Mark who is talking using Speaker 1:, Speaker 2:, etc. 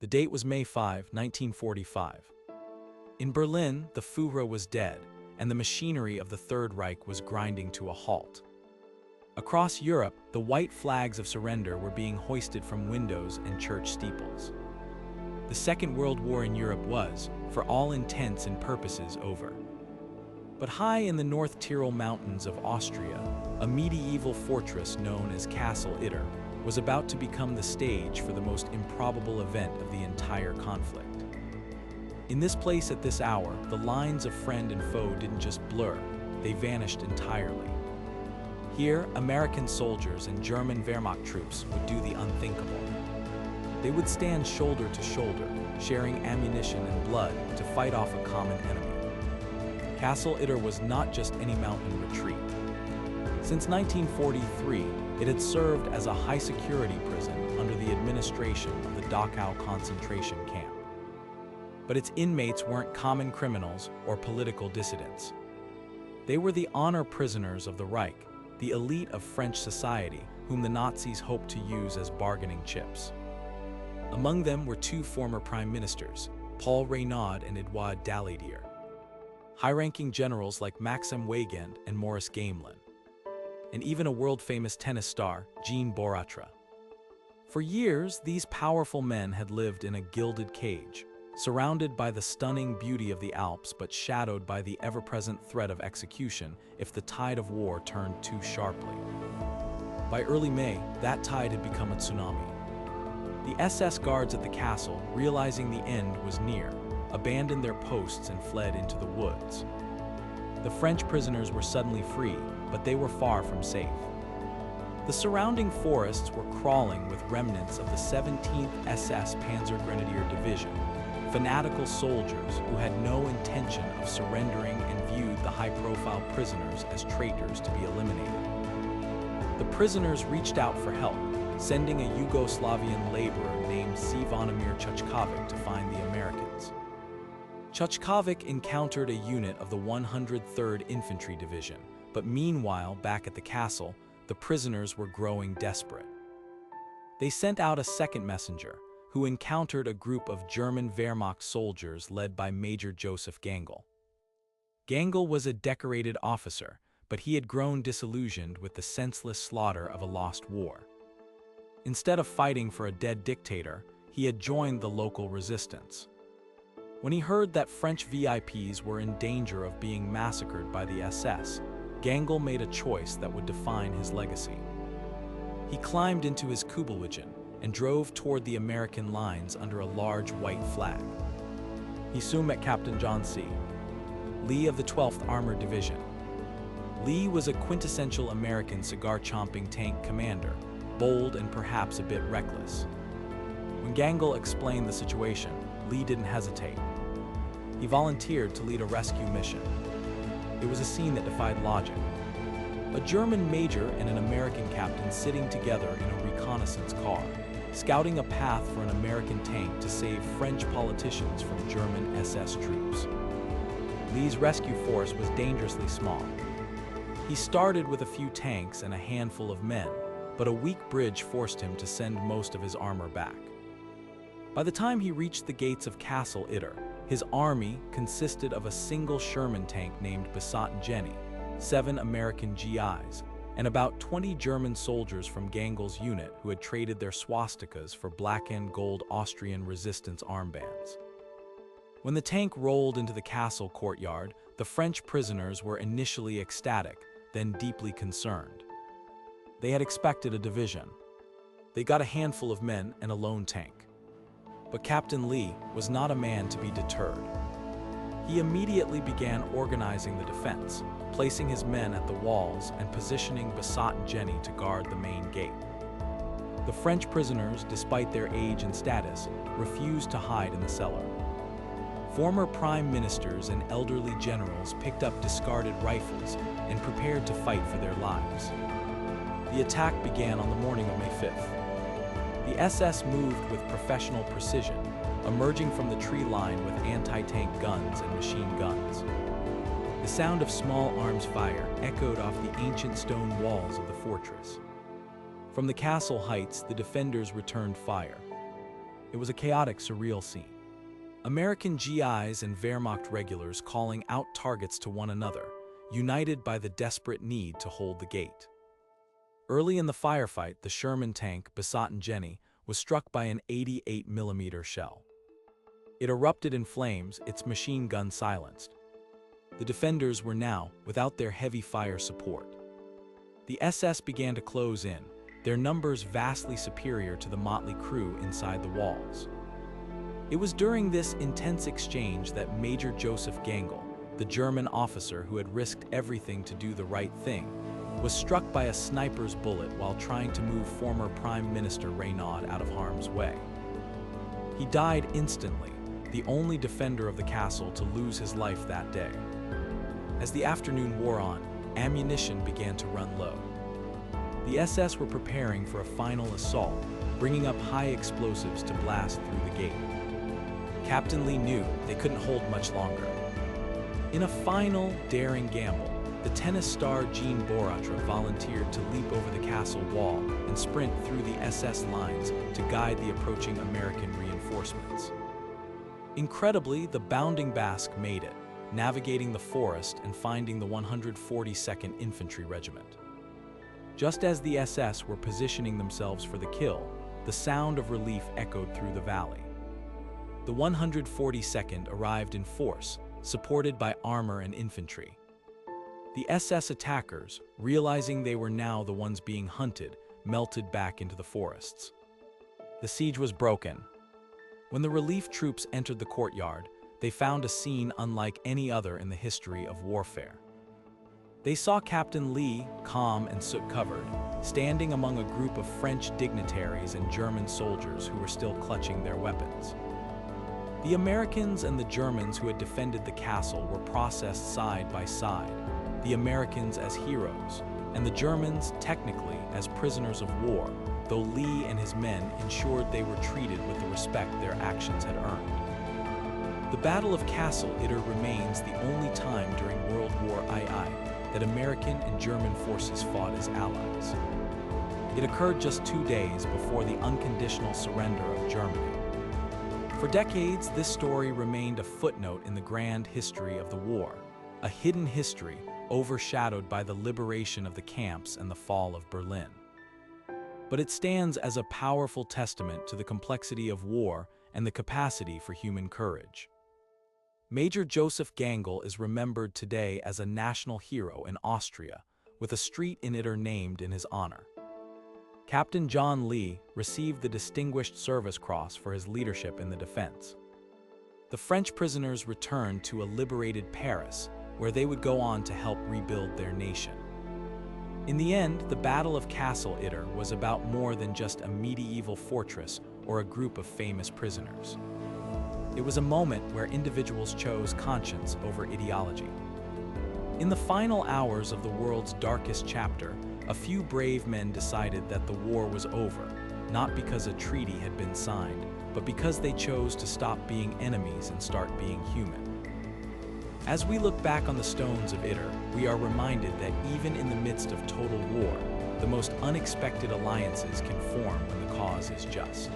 Speaker 1: The date was May 5, 1945. In Berlin, the Führer was dead, and the machinery of the Third Reich was grinding to a halt. Across Europe, the white flags of surrender were being hoisted from windows and church steeples. The Second World War in Europe was, for all intents and purposes, over. But high in the North Tyrol mountains of Austria, a medieval fortress known as Castle Itter was about to become the stage for the most improbable event of the entire conflict. In this place at this hour, the lines of friend and foe didn't just blur, they vanished entirely. Here, American soldiers and German Wehrmacht troops would do the unthinkable. They would stand shoulder to shoulder, sharing ammunition and blood to fight off a common enemy. Castle Itter was not just any mountain retreat. Since 1943, it had served as a high-security prison under the administration of the Dachau concentration camp. But its inmates weren't common criminals or political dissidents. They were the honor prisoners of the Reich, the elite of French society whom the Nazis hoped to use as bargaining chips. Among them were two former prime ministers, Paul Reynaud and Édouard Daladier, high-ranking generals like Maxim Weygand and Maurice Gamelin, and even a world-famous tennis star, Jean Borotra. For years, these powerful men had lived in a gilded cage, surrounded by the stunning beauty of the Alps but shadowed by the ever-present threat of execution if the tide of war turned too sharply. By early May, that tide had become a tsunami. The SS guards at the castle, realizing the end was near, abandoned their posts and fled into the woods. The French prisoners were suddenly free, but they were far from safe. The surrounding forests were crawling with remnants of the 17th SS Panzergrenadier Division, fanatical soldiers who had no intention of surrendering and viewed the high-profile prisoners as traitors to be eliminated. The prisoners reached out for help, sending a Yugoslavian laborer named Zvonimir Chuchkovic to find the Americans. Chuchkovic encountered a unit of the 103rd Infantry Division, but meanwhile, back at the castle, the prisoners were growing desperate. They sent out a second messenger, who encountered a group of German Wehrmacht soldiers led by Major Joseph Gangl. Gangl was a decorated officer, but he had grown disillusioned with the senseless slaughter of a lost war. Instead of fighting for a dead dictator, he had joined the local resistance. When he heard that French VIPs were in danger of being massacred by the SS, Gangl made a choice that would define his legacy. He climbed into his Kubelwagen and drove toward the American lines under a large white flag. He soon met Captain John C. Lee of the 12th Armored Division. Lee was a quintessential American cigar-chomping tank commander, bold and perhaps a bit reckless. When Gangl explained the situation, Lee didn't hesitate. He volunteered to lead a rescue mission. It was a scene that defied logic. A German major and an American captain sitting together in a reconnaissance car, scouting a path for an American tank to save French politicians from German SS troops. Lee's rescue force was dangerously small. He started with a few tanks and a handful of men, but a weak bridge forced him to send most of his armor back. By the time he reached the gates of Castle Itter, his army consisted of a single Sherman tank named Besatt and Jenny, 7 American GIs, and about 20 German soldiers from Gangl's unit who had traded their swastikas for black and gold Austrian resistance armbands. When the tank rolled into the castle courtyard, the French prisoners were initially ecstatic, then deeply concerned. They had expected a division. They got a handful of men and a lone tank. But Captain Lee was not a man to be deterred. He immediately began organizing the defense, placing his men at the walls and positioning Besatt and Jenny to guard the main gate. The French prisoners, despite their age and status, refused to hide in the cellar. Former prime ministers and elderly generals picked up discarded rifles and prepared to fight for their lives. The attack began on the morning of May 5th. The SS moved with professional precision, emerging from the tree line with anti-tank guns and machine guns. The sound of small arms fire echoed off the ancient stone walls of the fortress. From the castle heights, the defenders returned fire. It was a chaotic, surreal scene. American GIs and Wehrmacht regulars calling out targets to one another, united by the desperate need to hold the gate. Early in the firefight, the Sherman tank, Besotten Jenny, was struck by an 88mm shell. It erupted in flames, its machine gun silenced. The defenders were now without their heavy fire support. The SS began to close in, their numbers vastly superior to the motley crew inside the walls. It was during this intense exchange that Major Joseph Gangl, the German officer who had risked everything to do the right thing, was struck by a sniper's bullet while trying to move former Prime Minister Reynaud out of harm's way. He died instantly, the only defender of the castle to lose his life that day. As the afternoon wore on, ammunition began to run low. The SS were preparing for a final assault, bringing up high explosives to blast through the gate. Captain Lee knew they couldn't hold much longer. In a final, daring gamble, the tennis star Jean Boratra volunteered to leap over the castle wall and sprint through the SS lines to guide the approaching American reinforcements. Incredibly, the bounding Basque made it, navigating the forest and finding the 142nd Infantry Regiment. Just as the SS were positioning themselves for the kill, the sound of relief echoed through the valley. The 142nd arrived in force, supported by armor and infantry. The SS attackers, realizing they were now the ones being hunted, melted back into the forests. The siege was broken. When the relief troops entered the courtyard, they found a scene unlike any other in the history of warfare. They saw Captain Lee, calm and soot-covered, standing among a group of French dignitaries and German soldiers who were still clutching their weapons. The Americans and the Germans who had defended the castle were processed side by side, the Americans as heroes, and the Germans, technically, as prisoners of war, though Lee and his men ensured they were treated with the respect their actions had earned. The Battle of Castle Itter remains the only time during World War II that American and German forces fought as allies. It occurred just 2 days before the unconditional surrender of Germany. For decades, this story remained a footnote in the grand history of the war, a hidden history overshadowed by the liberation of the camps and the fall of Berlin. But it stands as a powerful testament to the complexity of war and the capacity for human courage. Major Joseph Gangl is remembered today as a national hero in Austria, with a street in Itter named in his honor. Captain John Lee received the Distinguished Service Cross for his leadership in the defense. The French prisoners returned to a liberated Paris, where they would go on to help rebuild their nation. In the end, the Battle of Castle Itter was about more than just a medieval fortress or a group of famous prisoners. It was a moment where individuals chose conscience over ideology. In the final hours of the world's darkest chapter, a few brave men decided that the war was over, not because a treaty had been signed, but because they chose to stop being enemies and start being human. As we look back on the stones of Itter, we are reminded that even in the midst of total war, the most unexpected alliances can form when the cause is just.